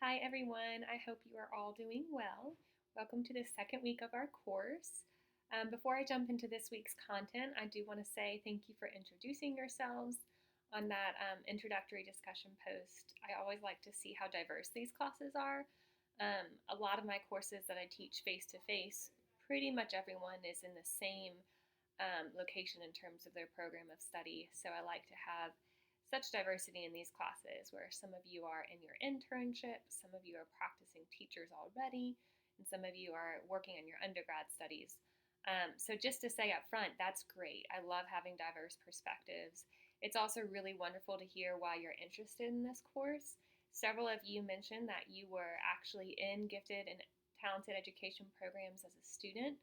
Hi everyone, I hope you are all doing well. Welcome to the second week of our course. Before I jump into this week's content, I do want to say thank you for introducing yourselves on that introductory discussion post. I always like to see how diverse these classes are. A lot of my courses that I teach face to face, pretty much everyone is in the same location in terms of their program of study. So I like to have such diversity in these classes where some of you are in your internship, some of you are practicing teachers already, and some of you are working on your undergrad studies. So just to say up front, that's great. I love having diverse perspectives. It's also really wonderful to hear why you're interested in this course. Several of you mentioned that you were actually in gifted and talented education programs as a student.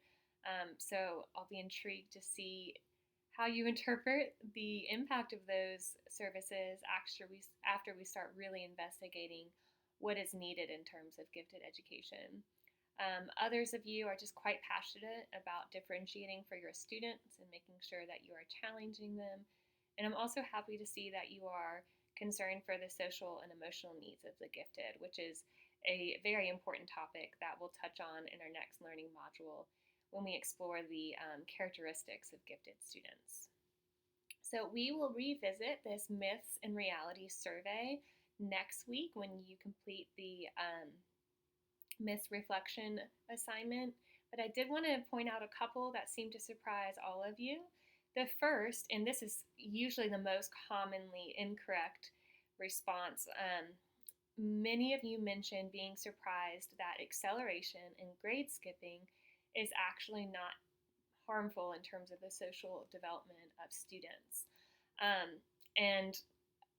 So I'll be intrigued to see how you interpret the impact of those services after we start really investigating what is needed in terms of gifted education. Others of you are just quite passionate about differentiating for your students and making sure that you are challenging them. And I'm also happy to see that you are concerned for the social and emotional needs of the gifted, which is a very important topic that we'll touch on in our next learning module when we explore the characteristics of gifted students. So we will revisit this myths and reality survey next week when you complete the myths reflection assignment. But I did want to point out a couple that seem to surprise all of you. The first, and this is usually the most commonly incorrect response, many of you mentioned being surprised that acceleration and grade skipping is actually not harmful in terms of the social development of students. And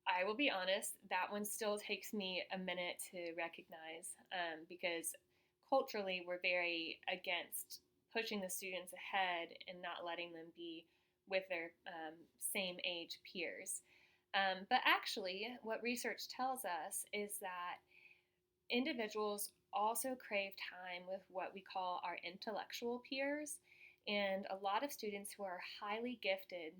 I will be honest, that one still takes me a minute to recognize because culturally we're very against pushing the students ahead and not letting them be with their same age peers. But actually, what research tells us is that individuals also crave time with what we call our intellectual peers. And a lot of students who are highly gifted,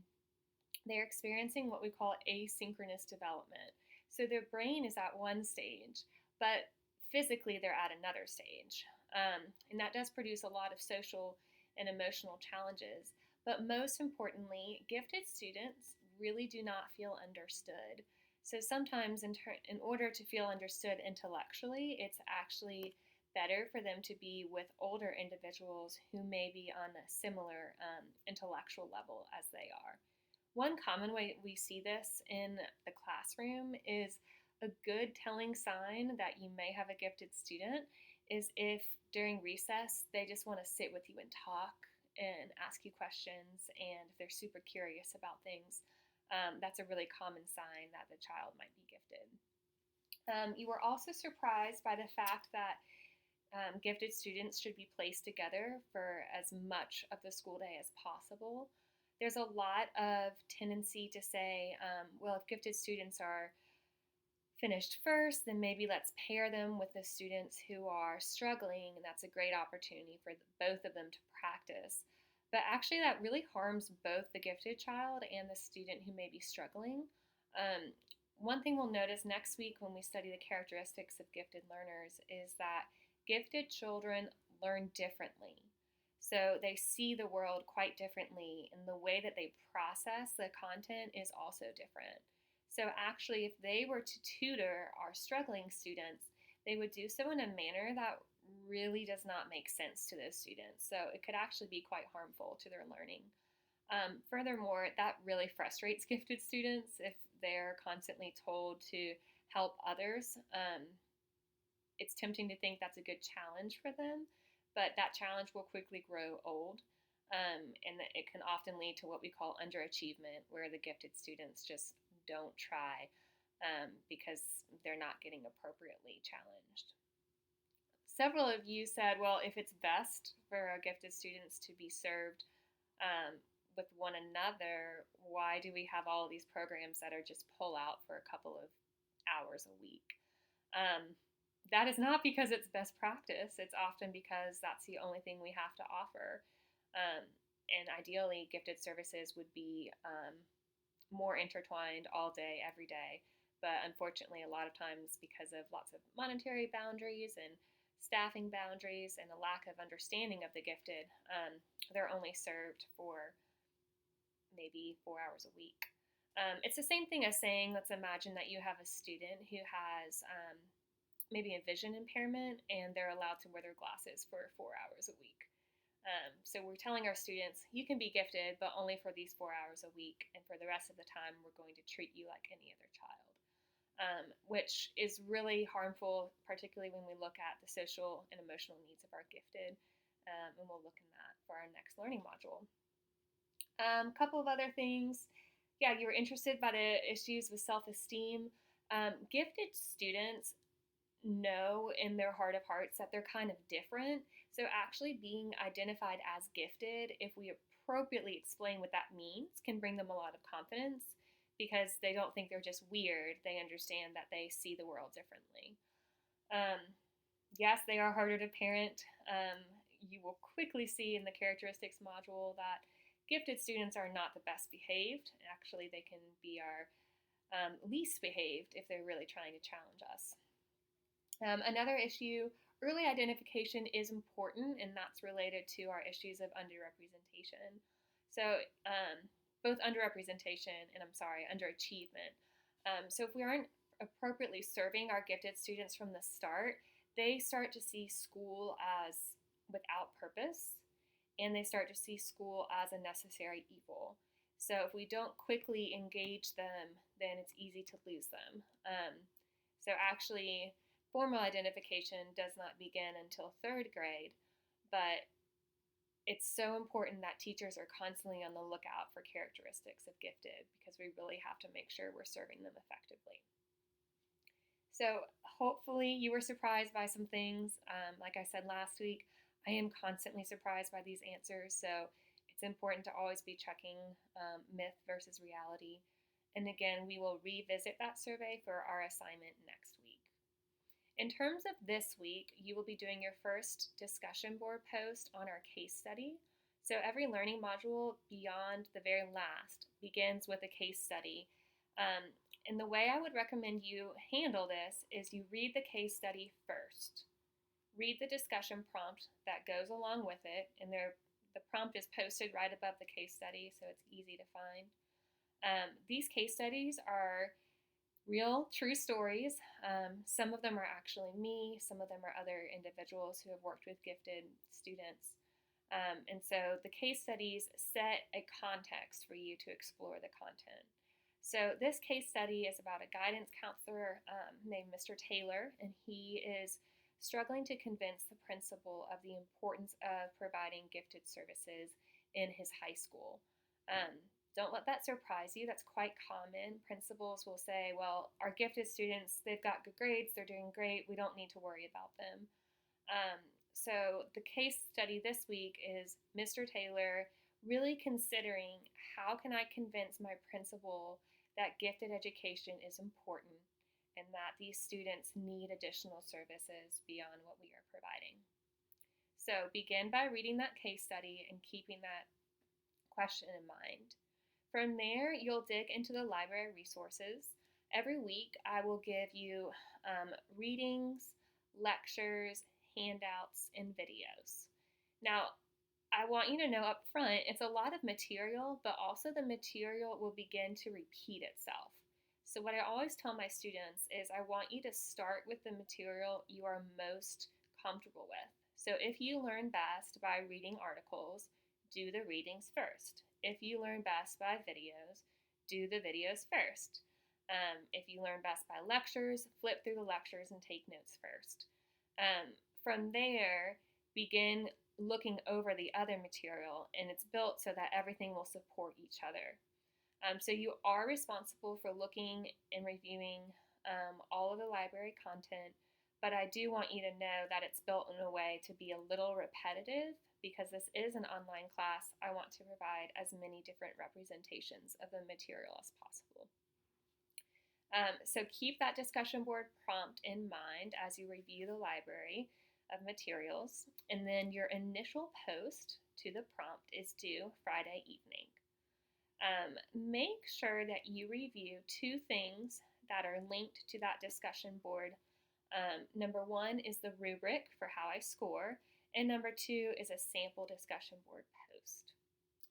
they're experiencing what we call asynchronous development. So their brain is at one stage, but physically they're at another stage. And that does produce a lot of social and emotional challenges. But most importantly, gifted students really do not feel understood. So sometimes, in order to feel understood intellectually, it's actually better for them to be with older individuals who may be on a similar intellectual level as they are. One common way we see this in the classroom is a good telling sign that you may have a gifted student is if during recess they just want to sit with you and talk and ask you questions, and if they're super curious about things, that's a really common sign that the child might be gifted. You were also surprised by the fact that gifted students should be placed together for as much of the school day as possible. There's a lot of tendency to say, well, if gifted students are finished first, then maybe let's pair them with the students who are struggling, and that's a great opportunity for both of them to practice. But actually, that really harms both the gifted child and the student who may be struggling. One thing we'll notice next week when we study the characteristics of gifted learners is that gifted children learn differently. So they see the world quite differently, and the way that they process the content is also different. So actually, if they were to tutor our struggling students, they would do so in a manner that really does not make sense to those students. So it could actually be quite harmful to their learning. Furthermore, that really frustrates gifted students if they're constantly told to help others. It's tempting to think that's a good challenge for them, but that challenge will quickly grow old. And it can often lead to what we call underachievement, where the gifted students just don't try because they're not getting appropriately challenged. Several of you said, well, if it's best for our gifted students to be served with one another, why do we have all of these programs that are just pull out for a couple of hours a week? That is not because it's best practice. It's often because that's the only thing we have to offer. And ideally, gifted services would be more intertwined all day, every day. but unfortunately, a lot of times because of lots of monetary boundaries and staffing boundaries and a lack of understanding of the gifted, they're only served for maybe 4 hours a week. It's the same thing as saying, let's imagine that you have a student who has maybe a vision impairment and they're allowed to wear their glasses for 4 hours a week. So we're telling our students, you can be gifted, but only for these 4 hours a week. And for the rest of the time, we're going to treat you like any other child, which is really harmful, particularly when we look at the social and emotional needs of our gifted. And we'll look in that for our next learning module. A couple of other things. Yeah, you were interested by the issues with self-esteem. Gifted students know in their heart of hearts that they're kind of different. So actually being identified as gifted, if we appropriately explain what that means, can bring them a lot of confidence because they don't think they're just weird. They understand that they see the world differently. Yes, they are harder to parent. You will quickly see in the characteristics module that gifted students are not the best behaved. Actually, they can be our least behaved if they're really trying to challenge us. Another issue, early identification is important, and that's related to our issues of underrepresentation. So both underrepresentation and, underachievement. So if we aren't appropriately serving our gifted students from the start, they start to see school as without purpose, and they start to see school as a necessary evil. So if we don't quickly engage them, then it's easy to lose them. So actually, formal identification does not begin until 3rd grade, but it's so important that teachers are constantly on the lookout for characteristics of gifted because we really have to make sure we're serving them effectively. So hopefully you were surprised by some things. Like I said last week, I am constantly surprised by these answers, so it's important to always be checking myth versus reality. And again, we will revisit that survey for our assignment next week. In terms of this week, you will be doing your first discussion board post on our case study. So every learning module beyond the very last begins with a case study. And the way I would recommend you handle this is you read the case study first. Read the discussion prompt that goes along with it, and the prompt is posted right above the case study, so it's easy to find. These case studies are real, true stories. Some of them are actually me, some of them are other individuals who have worked with gifted students. And so the case studies set a context for you to explore the content. So this case study is about a guidance counselor named Mr. Taylor, and he is struggling to convince the principal of the importance of providing gifted services in his high school. Don't let that surprise you. That's quite common. Principals will say, well, our gifted students, they've got good grades, they're doing great, we don't need to worry about them. So the case study this week is Mr. Taylor really considering how can I convince my principal that gifted education is important and that these students need additional services beyond what we are providing. So begin by reading that case study and keeping that question in mind. From there, you'll dig into the library resources. Every week, I will give you readings, lectures, handouts, and videos. Now, I want you to know up front, it's a lot of material, but also the material will begin to repeat itself. So what I always tell my students is I want you to start with the material you are most comfortable with. So if you learn best by reading articles, do the readings first. If you learn best by videos, do the videos first. If you learn best by lectures, flip through the lectures and take notes first. From there, begin looking over the other material, and it's built so that everything will support each other. So you are responsible for looking and reviewing all of the library content, but I do want you to know that it's built in a way to be a little repetitive because this is an online class. I want to provide as many different representations of the material as possible. So keep that discussion board prompt in mind as you review the library of materials, and then your initial post to the prompt is due Friday evening. Make sure that you review 2 things that are linked to that discussion board. Number one is the rubric for how I score, and number two is a sample discussion board post.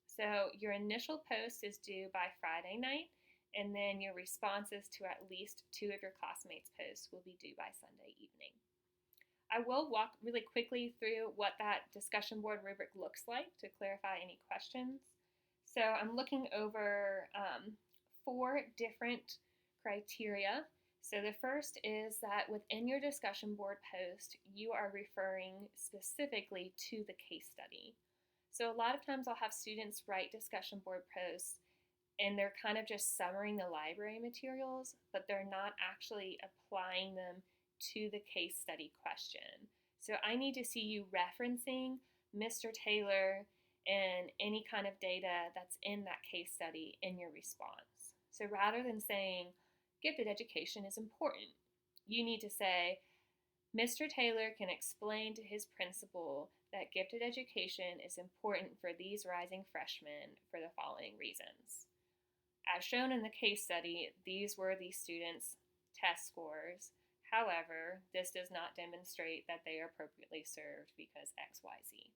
So your initial post is due by Friday night, and then your responses to at least two of your classmates' posts will be due by Sunday evening. I will walk really quickly through what that discussion board rubric looks like to clarify any questions. So I'm looking over 4 different criteria. So the first is that within your discussion board post, you are referring specifically to the case study. So a lot of times I'll have students write discussion board posts and they're kind of just summarizing the library materials, but they're not actually applying them to the case study question. So I need to see you referencing Mr. Taylor and any kind of data that's in that case study in your response. So rather than saying gifted education is important, you need to say Mr. Taylor can explain to his principal that gifted education is important for these rising freshmen for the following reasons. As shown in the case study, these were the students' test scores. However, this does not demonstrate that they are appropriately served because XYZ.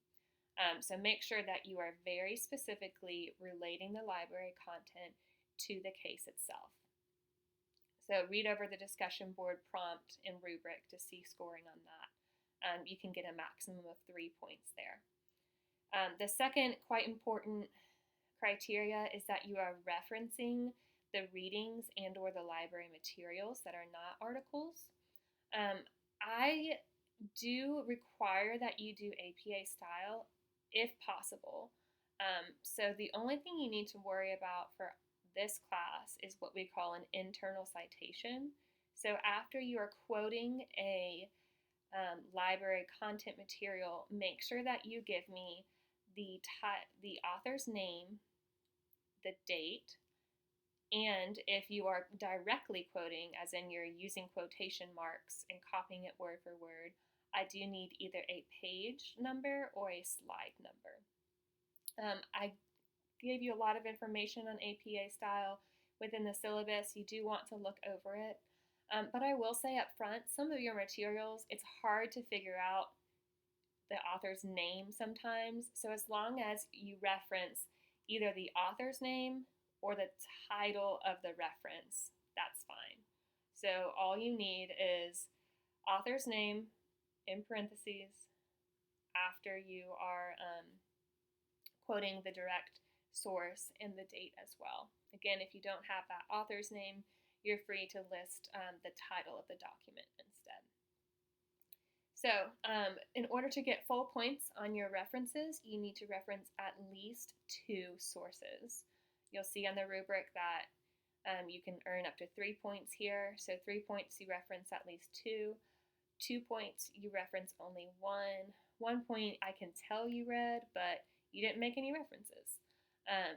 So make sure that you are very specifically relating the library content to the case itself. So read over the discussion board prompt and rubric to see scoring on that. You can get a maximum of 3 points there. The second quite important criteria is that you are referencing the readings and or the library materials that are not articles. I do require that you do APA style if possible. So the only thing you need to worry about for this class is what we call an internal citation. So after you are quoting a library content material, make sure that you give me the author's name, the date, and if you are directly quoting, as in you're using quotation marks and copying it word for word, I do need either a page number or a slide number. I gave you a lot of information on APA style within the syllabus. You do want to look over it. But I will say up front, some of your materials, it's hard to figure out the author's name sometimes. So as long as you reference either the author's name or the title of the reference, that's fine. So all you need is author's name in parentheses after you are quoting the direct source and the date as well. Again, if you don't have that author's name, you're free to list the title of the document instead. So in order to get full points on your references, you need to reference at least 2 sources. You'll see on the rubric that you can earn up to 3 points here. So 3 points you reference at least 2. 2 points you reference only 1. 1 point I can tell you read, but you didn't make any references.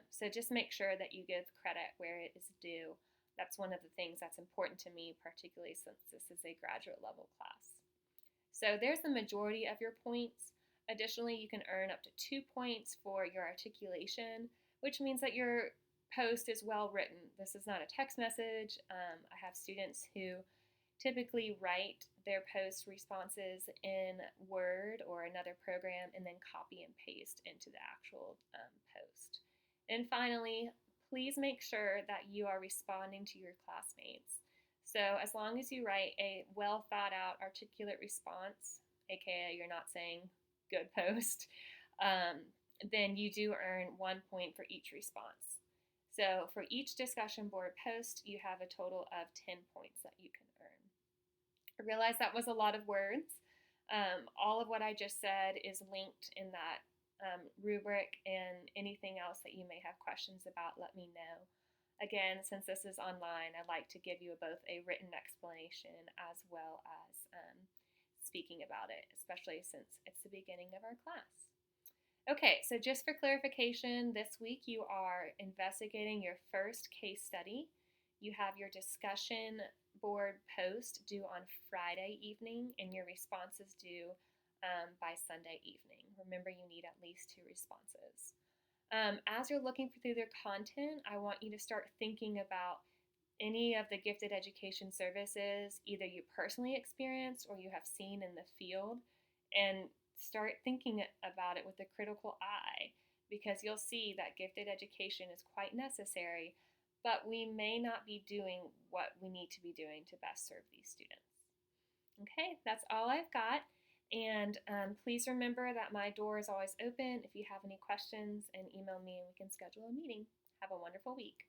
So just make sure that you give credit where it is due. That's one of the things that's important to me, particularly since this is a graduate level class. So there's the majority of your points. Additionally, you can earn up to 2 points for your articulation, which means that your post is well written. This is not a text message. I have students who typically write their post responses in Word or another program and then copy and paste into the actual post. And finally, please make sure that you are responding to your classmates. So as long as you write a well thought out, articulate response, aka you're not saying good post, then you do earn 1 point for each response. So for each discussion board post, you have a total of 10 points that you can earn. I realize that was a lot of words. All of what I just said is linked in that rubric, and anything else that you may have questions about, let me know. Again, since this is online, I'd like to give you both a written explanation as well as speaking about it, especially since it's the beginning of our class. Okay, so just for clarification, this week you are investigating your first case study. You have your discussion board post due on Friday evening, and your responses due by Sunday evening. Remember, you need at least 2 responses. As you're looking through their content, I want you to start thinking about any of the gifted education services either you personally experienced or you have seen in the field, and start thinking about it with a critical eye, because you'll see that gifted education is quite necessary, but we may not be doing what we need to be doing to best serve these students. Okay, that's all I've got. And please remember that my door is always open if you have any questions, and email me and we can schedule a meeting. Have a wonderful week.